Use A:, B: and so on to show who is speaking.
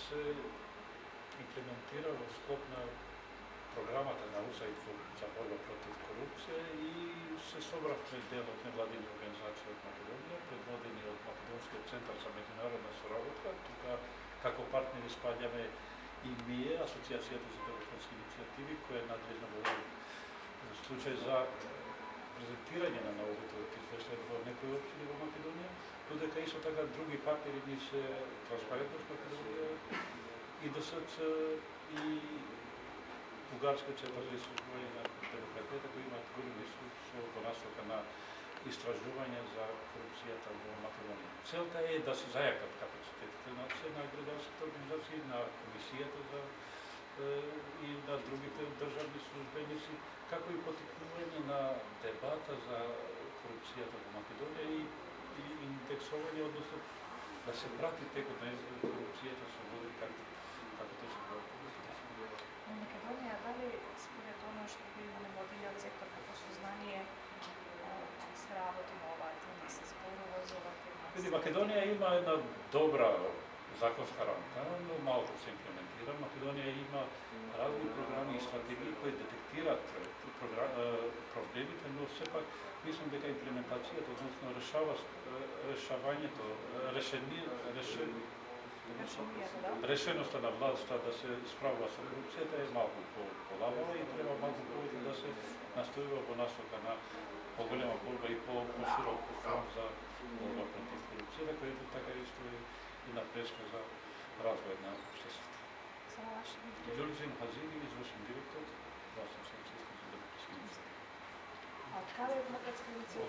A: се имплементира во склоп на програмата на УСАИД за борба против корупција и се собравме дел од невладини организации од Македонија, предводени од Македонскиот центар за меѓународна соработка. Тука како партнери спаѓаме и МИЕ, Асоциацијата за демократски иницијативи, која е надлежна во случај за презентирање на науката извештај во некои општини во Македонија, додека исто така други партнери ни се Транспарентност Македонија и ДСЦ и Бугарска центар за истражување на демократијата, кои имаат голем искуство во насока на истражување за корупцијата во Македонија. Целта е да се зајакат капацитетите на граѓанските организации, на комисијата и на другите државни службеници, како и поттикнување на дебата за корупцијата во Македонија и индексување, односно да се прати текот на корупцијата со води како тоа се прави.
B: Во Македонија, дали според оно што го има невладиниот сектор како сознание, се работи на оваа тема, се зборува за оваа тема?
A: Македонија има една добра законска рамка, но малку се имплементира. Македонија има разни програми и стратегии кои детектираат проблемите, но сепак мислам дека имплементацијата, односно решавањето, решеноста на власта да се справува со корупцијата е малку полабава и треба малку повеќе да се настојува во насока на поголема борба и по-широк фронт за борба против корупцијата, којато така исто е и на преска за развој на општеството. Ѓорѓин Хазини, извршен директор, Асоцијата за демократски иницијативи.
B: А од каде е демократска иницијатива?